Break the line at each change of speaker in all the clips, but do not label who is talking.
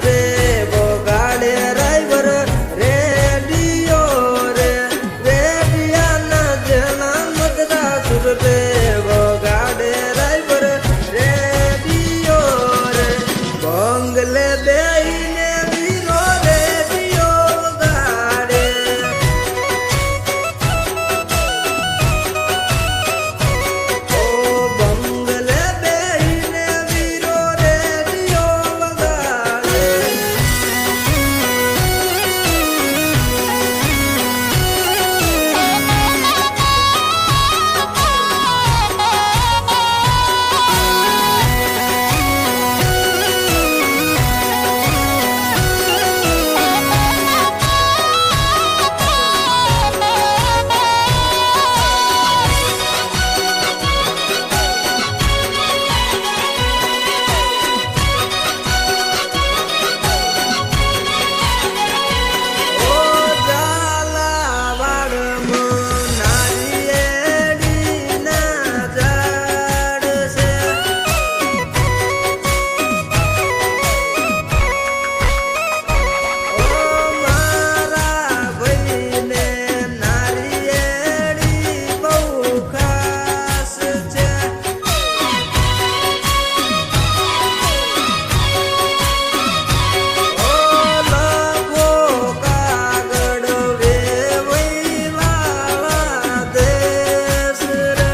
रे बोगाड़े राइवर रेडियो रे रेडिया ना जना मतदा सुर रे बोगाड़े राइवर रेडियो रे बंगले बेईने वीरो रेडियो गाड़े ओ बंगले बेईने वीरो रेडियो गाड़े ओ जाला वाड़म नारियेड़ी ना झाड़ से ओ मारा भईने नारियेड़ी बहु खास छे ओ लखो कागड़ वेवई वाला देश रे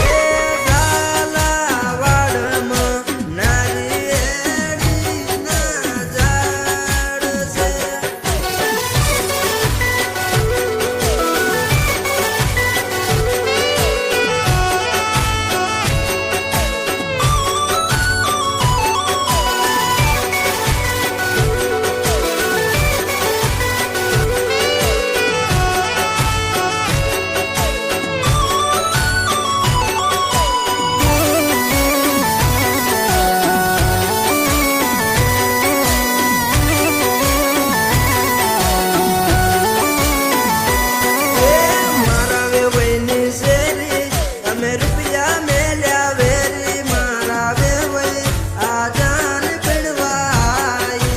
ए जाला वाड़म नारियेड़ी ना झाड़ से ए मारा वेवईनी शेरी અમે રૂપિયા મેલ્યા વેરી મારા વેવઈ આજાન પીણવાઈ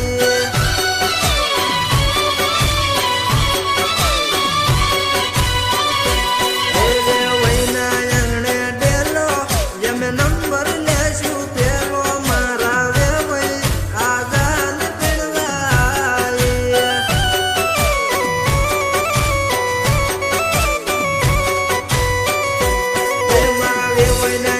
એ વેવઈના આંગણે ડેલો યમે નંબર લેશું પેલો મારા વેવઈ આજાન પીણવાઈ એમાં વેવઈના